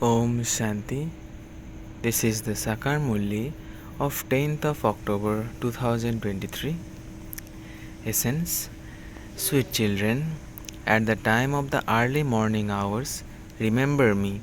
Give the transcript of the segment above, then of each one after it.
Om Shanti. This is the Sakar Murli of 10th of October 2023. Essence. Sweet children, at the time of the early morning hours, remember me,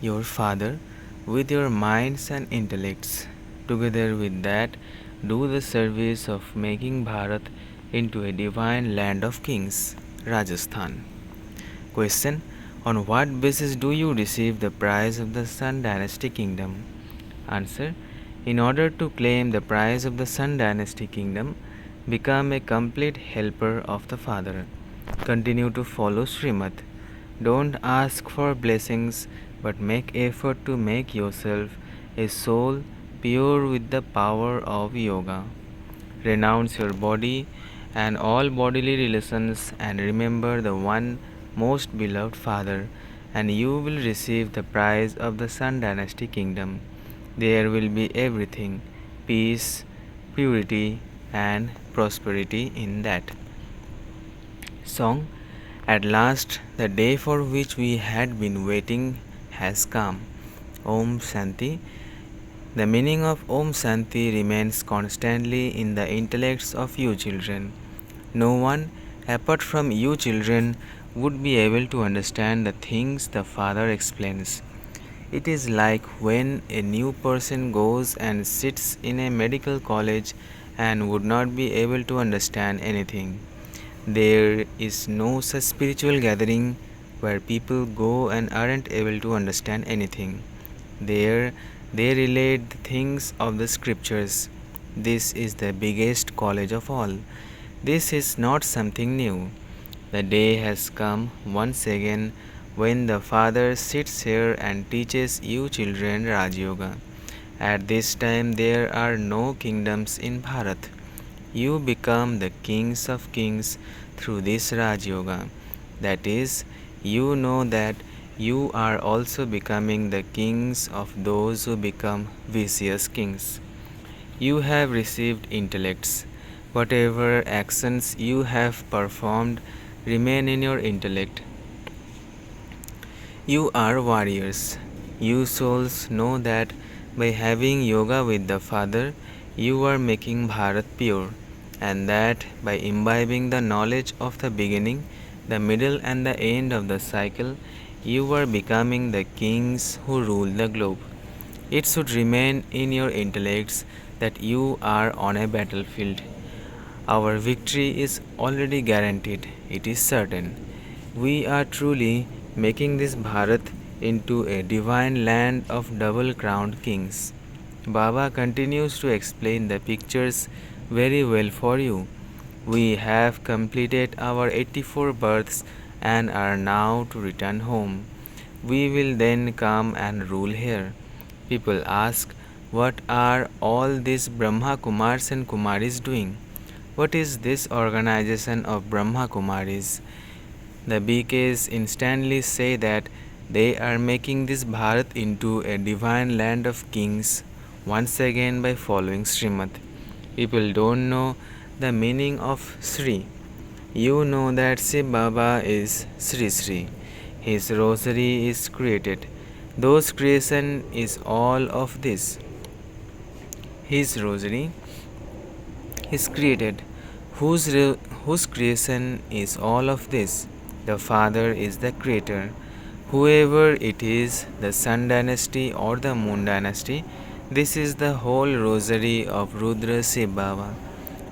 your Father, with your minds and intellects. Together with that, do the service of making Bharat into a divine land of kings. Rajasthan. Question. On what basis do you receive the prize of the sun-dynasty kingdom? Answer. In order to claim the prize of the sun-dynasty kingdom, become a complete helper of the Father. Continue to follow shrimat. Don't ask for blessings, but make effort to make yourself a soul pure with the power of yoga. Renounce your body and all bodily relations and remember the one most beloved Father, and you will receive the prize of the Sun Dynasty kingdom. There will be everything peace, purity, and prosperity in that. Song. At last, the day for which we had been waiting has come. Om Shanti. The meaning of Om Shanti remains constantly in the intellects of you children. No one, apart from you children, would be able to understand the things the Father explains. It is like when a new person goes and sits in a medical college and would not be able to understand anything. There is no such spiritual gathering where people go and aren't able to understand anything. There they relate the things of the scriptures. This is the biggest college of all. This is not something new. The day has come once again when the Father sits here and teaches you children Raj Yoga. At this time there are no kingdoms in Bharat. You become the kings of kings through this Raj Yoga. That is, you know that you are also becoming the kings of those who become vicious kings. You have received intellects. Whatever actions you have performed remain in your intellect. You are warriors. You souls know that by having yoga with the Father, you are making Bharat pure, and that by imbibing the knowledge of the beginning, the middle, and the end of the cycle, you are becoming the kings who rule the globe. It should remain in your intellects that you are on a battlefield. Our victory is already guaranteed, it is certain. We are truly making this Bharat into a divine land of double crowned kings. Baba continues to explain the pictures very well for you. We have completed our 84 births and are now to return home. We will then come and rule here. People ask, what are all these Brahma Kumars and Kumaris doing? What is this organization of Brahma Kumaris? The BKs instantly say that they are making this Bharat into a divine land of kings once again by following Srimat. People don't know the meaning of Sri. You know that Shiv Baba is Sri Sri. His rosary is created. Those creation is all of this. His rosary is created. Whose creation is all of this? The Father is the creator. Whoever it is, the Sun Dynasty or the Moon Dynasty, this is the whole rosary of Rudra Shiv Baba.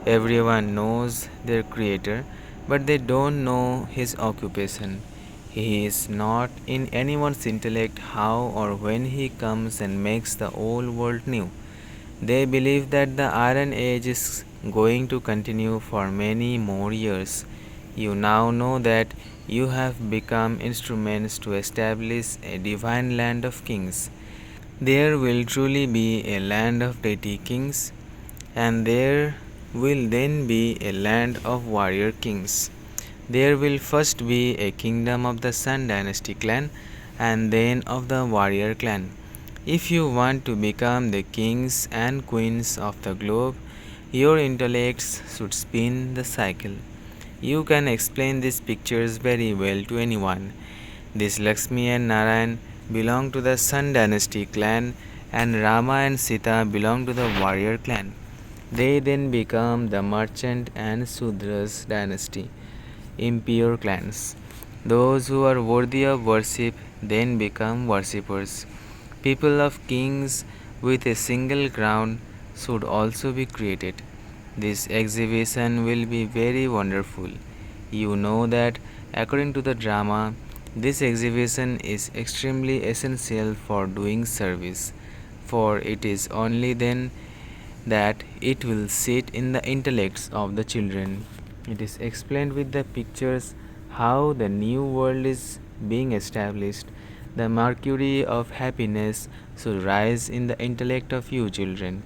Everyone knows their creator, but they don't know his occupation. He is not in anyone's intellect how or when he comes and makes the old world new. They believe that the Iron Age is going to continue for many more years. You now know that you have become instruments to establish a divine land of kings. There will truly be a land of deity kings, and there will then be a land of warrior kings. There will first be a kingdom of the Sun Dynasty clan and then of the warrior clan. If you want to become the kings and queens of the globe, your intellects should spin the cycle. You can explain these pictures very well to anyone. This Lakshmi and Narayan belong to the sun-dynasty clan and Rama and Sita belong to the warrior clan. They then become the merchant and Sudras dynasty, impure clans. Those who are worthy of worship then become worshippers. People of kings with a single crown should also be created. This exhibition will be very wonderful. You know that according to the drama, this exhibition is extremely essential for doing service, for it is only then that it will sit in the intellects of the children. It is explained with the pictures how the new world is being established. The mercury of happiness should rise in the intellect of you children.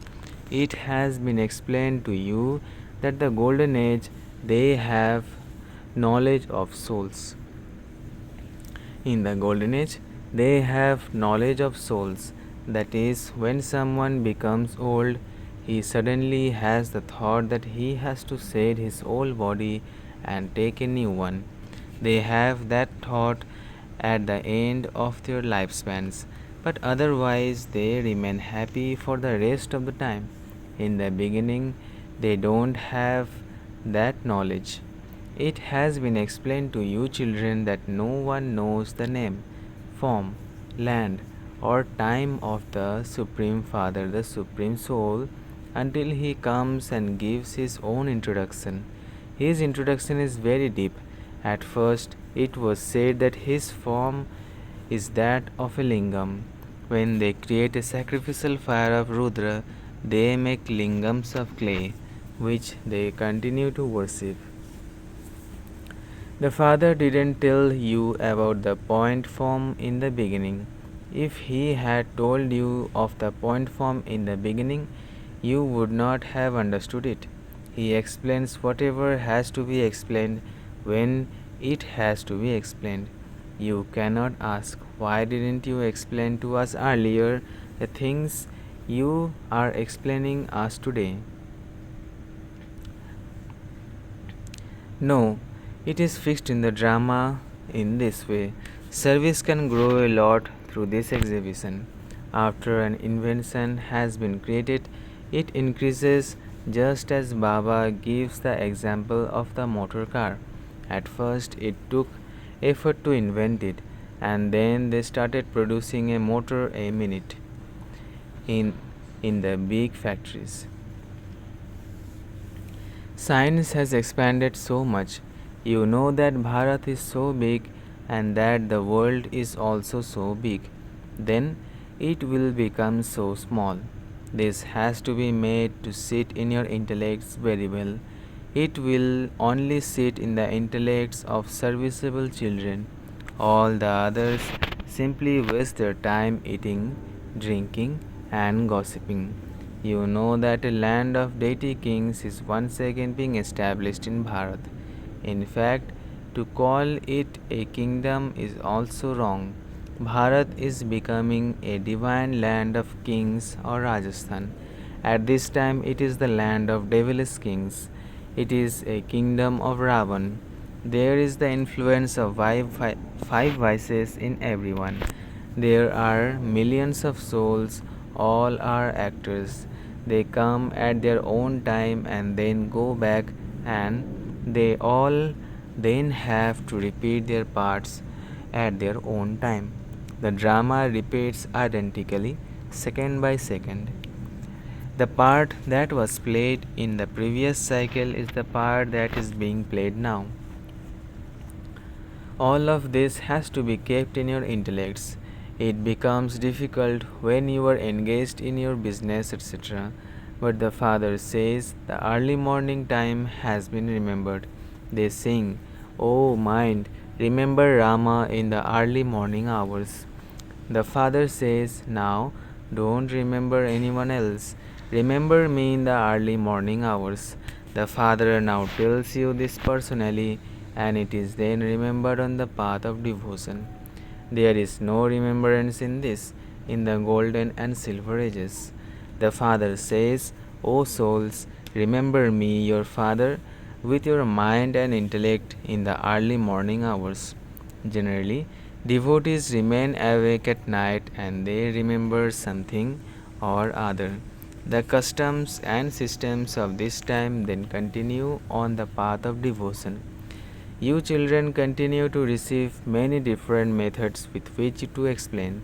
It has been explained to you that the golden age they have knowledge of souls. In the golden age, they have knowledge of souls. That is, when someone becomes old, he suddenly has the thought that he has to shed his old body and take a new one. They have that thought at the end of their lifespans, but otherwise they remain happy for the rest of the time. In the beginning, they don't have that knowledge. It has been explained to you children that no one knows the name, form, land, or time of the Supreme Father, the Supreme Soul, until he comes and gives his own introduction. His introduction is very deep. At first, it was said that his form is that of a lingam. When they create a sacrificial fire of Rudra, they make lingams of clay, which they continue to worship. The Father didn't tell you about the point form in the beginning. If he had told you of the point form in the beginning, you would not have understood it. He explains whatever has to be explained when it has to be explained. You cannot ask, why didn't you explain to us earlier the things you are explaining us today? No, it is fixed in the drama in this way. Service can grow a lot through this exhibition. After an invention has been created, it increases just as Baba gives the example of the motor car. At first, it took effort to invent it, and then they started producing a motor a minute in, in the big factories. Science has expanded so much. You know that Bharat is so big and that the world is also so big. Then it will become so small. This has to be made to sit in your intellects very well. It will only sit in the intellects of serviceable children. All the others simply waste their time eating, drinking, and gossiping. You know that a land of deity kings is once again being established in Bharat. In fact, to call it a kingdom is also wrong. Bharat is becoming a divine land of kings or Rajasthan. At this time, it is the land of devilish kings. It is a kingdom of Ravan. There is the influence of five vices in everyone. There are millions of souls, all are actors. They come at their own time and then go back, and they all then have to repeat their parts at their own time. The drama repeats identically, second by second. The part that was played in the previous cycle is the part that is being played now. All of this has to be kept in your intellects. It becomes difficult when you are engaged in your business, etc. But the Father says the early morning time has been remembered. They sing, "O mind, remember Rama in the early morning hours." The Father says, "Now don't remember anyone else. Remember me in the early morning hours." The Father now tells you this personally, and it is then remembered on the path of devotion. There is no remembrance in this, in the golden and silver ages. The Father says, "O souls, remember me, your Father, with your mind and intellect in the early morning hours." Generally, Devotees remain awake at night and they remember something or other. The customs and systems of this time then continue on the path of devotion. You children continue to receive many different methods with which to explain.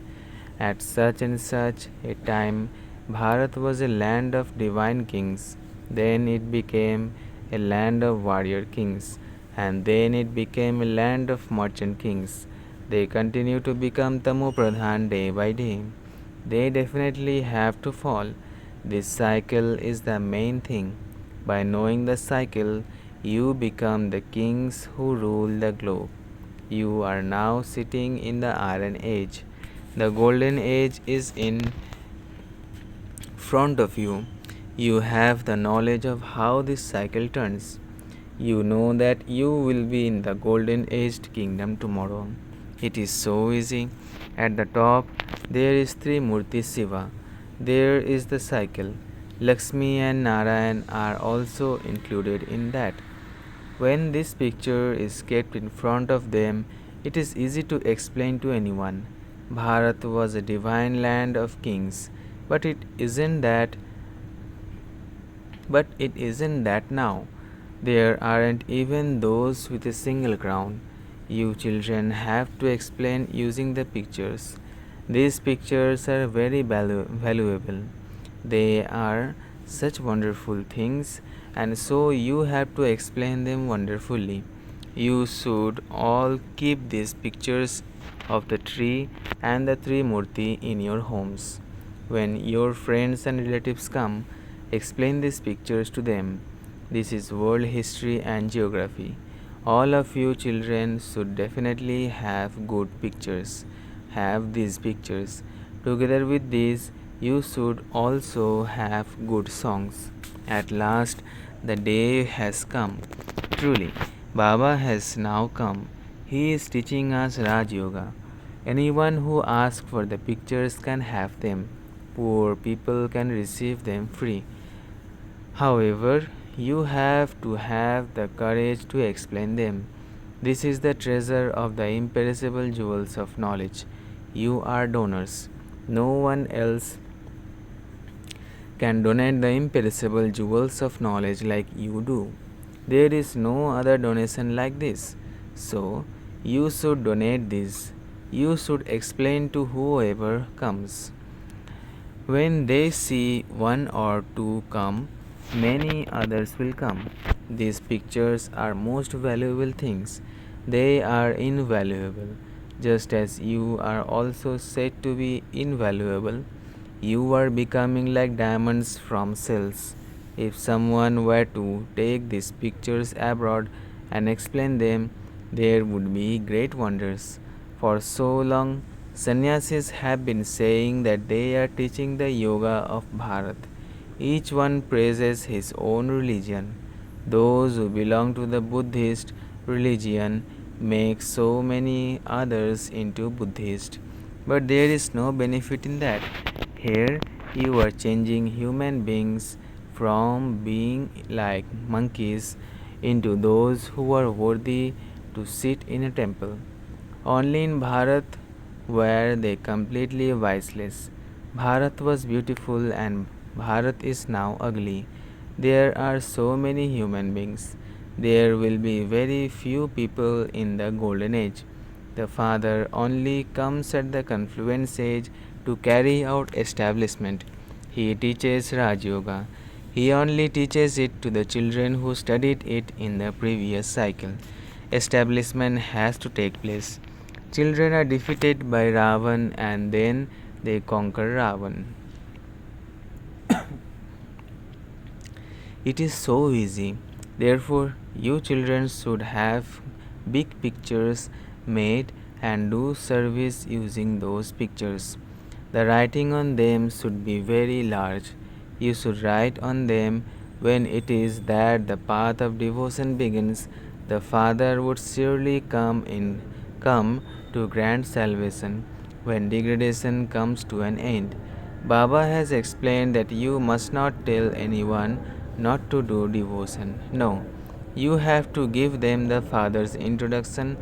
At such and such a time, Bharat was a land of divine kings. Then it became a land of warrior kings. And then it became a land of merchant kings. They continue to become Tamu Pradhan day by day. They definitely have to fall. This cycle is the main thing. By knowing the cycle, you become the kings who rule the globe. You are now sitting in the Iron Age. The Golden Age is in front of you. You have the knowledge of how this cycle turns. You know that you will be in the Golden Aged kingdom tomorrow. It is so easy. At the top, there is Trimurti Shiva. There is the cycle. Lakshmi and Narayan are also included in that. When this picture is kept in front of them, it is easy to explain to anyone. Bharat was a divine land of kings, but it isn't that now. There aren't even those with a single crown. You children have to explain using the pictures. These pictures are very valuable. They are such wonderful things, and so you have to explain them wonderfully. You should all keep these pictures of the tree and the tree murti in your homes. When your friends and relatives come, explain these pictures to them. This is world history and geography. All of you children should definitely have good pictures. Have these pictures. Together with these, you should also have good songs. At last, the day has come. Truly, Baba has now come. He is teaching us Raj Yoga. Anyone who asks for the pictures can have them. Poor people can receive them free. However, you have to have the courage to explain them. This is the treasure of the imperishable jewels of knowledge. You are donors. No one else can donate the imperishable jewels of knowledge like you do. There is no other donation like this. So, you should donate this. You should explain to whoever comes. When they see one or two come, many others will come. These pictures are most valuable things. They are invaluable. Just as you are also said to be invaluable, you are becoming like diamonds from cells. If someone were to take these pictures abroad and explain them, there would be great wonders. For so long, sannyasis have been saying that they are teaching the yoga of Bharat. Each one praises his own religion. Those who belong to the Buddhist religion make so many others into Buddhist. But there is no benefit in that. Here you are changing human beings from being like monkeys into those who are worthy to sit in a temple. Only in Bharat were they completely viceless. Bharat was beautiful and Bharat is now ugly. There are so many human beings. There will be very few people in the golden age. The Father only comes at the confluence age to carry out establishment. He teaches Raj Yoga. He only teaches it to the children who studied it in the previous cycle. Establishment has to take place. Children are defeated by Ravan and then they conquer Ravan. It is so easy. Therefore, you children should have big pictures made and do service using those pictures. The writing on them should be very large. You should write on them when it is that the path of devotion begins. The Father would surely come to grant salvation when degradation comes to an end. Baba has explained that you must not tell anyone not to do devotion. No, you have to give them the Father's introduction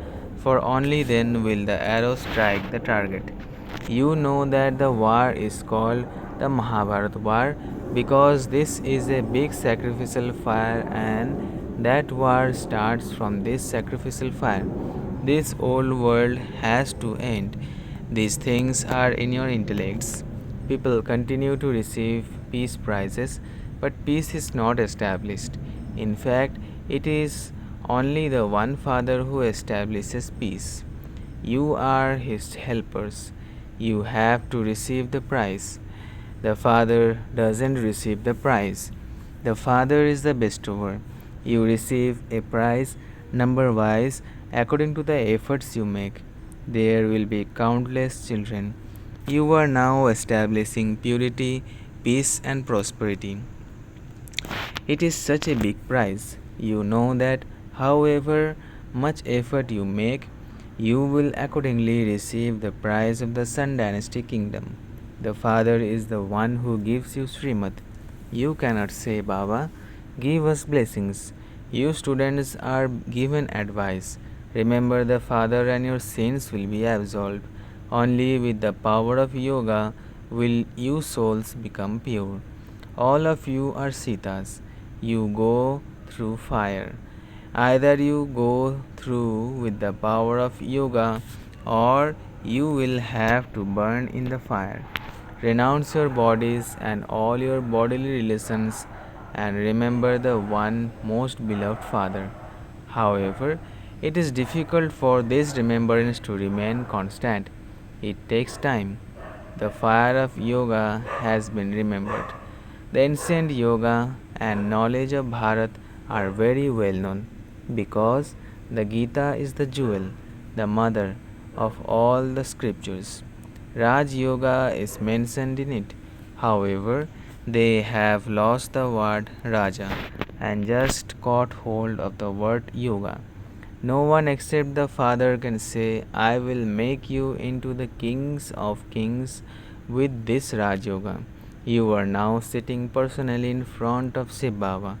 for only then will the arrow strike the target. You know that the war is called the Mahabharata war because this is a big sacrificial fire, and that war starts from this sacrificial fire. This old world has to end. These things are in your intellects. People continue to receive peace prizes, but peace is not established. In fact, it is only the one Father who establishes peace. You are his helpers. You have to receive the prize. The Father doesn't receive the prize. The Father is the bestower. You receive a prize number wise according to the efforts you make. There will be countless children. You are now establishing purity, peace, and prosperity. It is such a big prize. You know that however much effort you make, you will accordingly receive the prize of the sun-dynasty kingdom. The Father is the one who gives you shrimat. You cannot say, Baba, give us blessings. You students are given advice. Remember the Father and your sins will be absolved. Only with the power of yoga will you souls become pure. All of you are Sitas. You go through fire. Either you go through with the power of yoga or you will have to burn in the fire. Renounce your bodies and all your bodily relations and remember the one most beloved Father. However, it is difficult for this remembrance to remain constant. It takes time. The fire of yoga has been remembered. The ancient yoga and knowledge of Bharat are very well known because the Gita is the jewel, the mother of all the scriptures. Raj Yoga is mentioned in it. However, they have lost the word Raja and just caught hold of the word Yoga. No one except the Father can say, I will make you into the kings of kings with this Raj Yoga. You are now sitting personally in front of Shiv Baba.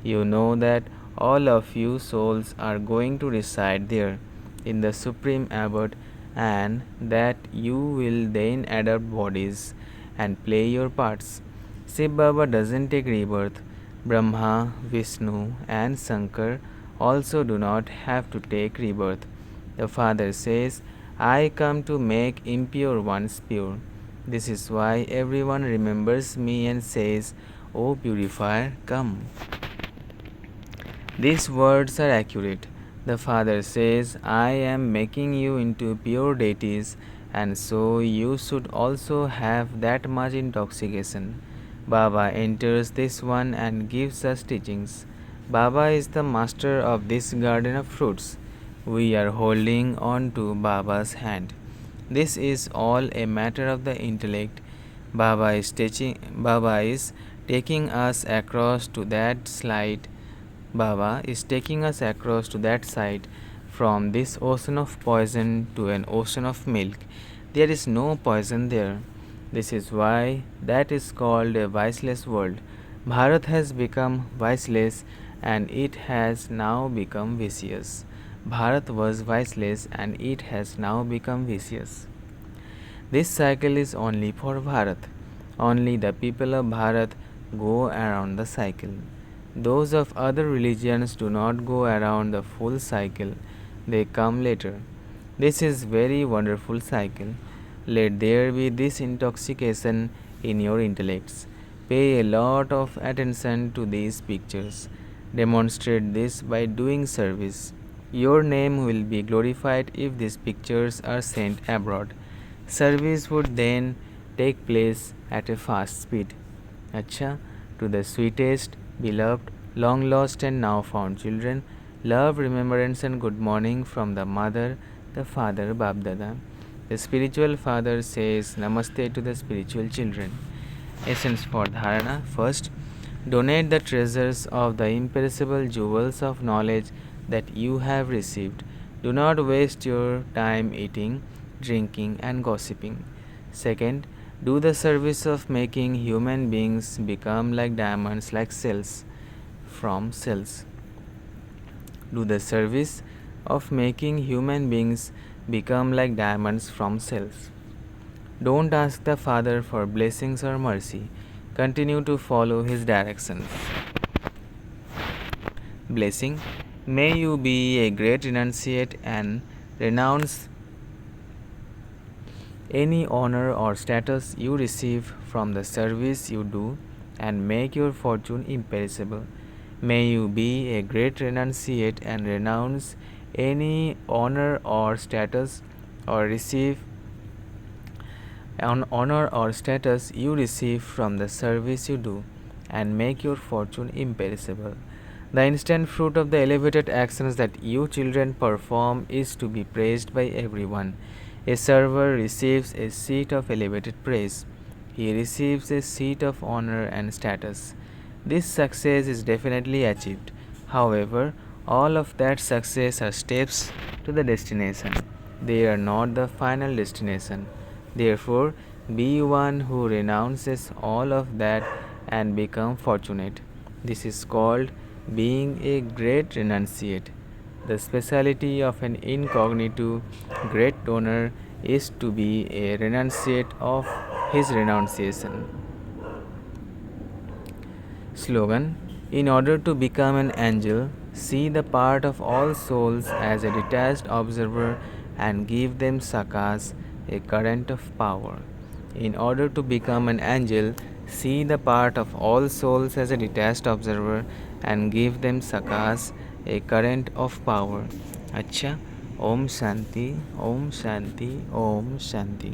You know that all of you souls are going to reside there in the supreme abode and that you will then adopt bodies and play your parts. Shiv Baba doesn't take rebirth. Brahma, Vishnu, and Sakar also do not have to take rebirth. The Father says, I come to make impure ones pure. This is why everyone remembers me and says, O purifier, come. These words are accurate. The Father says, I am making you into pure deities, and so you should also have that much intoxication. Baba enters this one and gives us teachings. Baba is the master of this garden of fruits. We are holding on to Baba's hand. This is all a matter of the intellect. Baba is taking us across to that slide. Baba is taking us across to that side from this ocean of poison to an ocean of milk. There is no poison there. This is why that is called a viceless world. Bharat has become viceless and it has now become vicious. Bharat was viceless and it has now become vicious. This cycle is only for Bharat. Only the people of Bharat go around the cycle. Those of other religions do not go around the full cycle. They come later. This is very wonderful cycle. Let there be this intoxication in your intellects. Pay a lot of attention to these pictures. Demonstrate this by doing service. Your name will be glorified if these pictures are sent abroad. Service would then take place at a fast speed. Achcha, to the sweetest, beloved, long lost and now found children, love, remembrance and good morning from the mother, the father, BapDada. The spiritual father says namaste to the spiritual children. Essence for dharana. First, donate the treasures of the imperishable jewels of knowledge that you have received. Do not waste your time eating, drinking, and gossiping. Second, do the service of making human beings become like diamonds, like cells from cells. Do the service of making human beings become like diamonds from cells. Don't ask the Father for blessings or mercy. Continue to follow His directions. Blessing. May you be a great renunciate and renounce any honor or status you receive from the service you do and make your fortune imperishable. May you be a great renunciate and renounce any honor or status or receive an honor or status you receive from the service you do and make your fortune imperishable. The instant fruit of the elevated actions that you children perform is to be praised by everyone. A server receives a seat of elevated praise. He receives a seat of honor and status. This success is definitely achieved. However, all of that success are steps to the destination. They are not the final destination. Therefore, be one who renounces all of that and become fortunate. This is called being a great renunciate. The speciality of an incognito great donor is to be a renunciate of his renunciation. Slogan. In order to become an angel, see the part of all souls as a detached observer and give them sakas, a current of power. In order to become an angel, see the part of all souls as a detached observer and give them sakas, a current of power. Achcha. Om Shanti, Om Shanti, Om Shanti.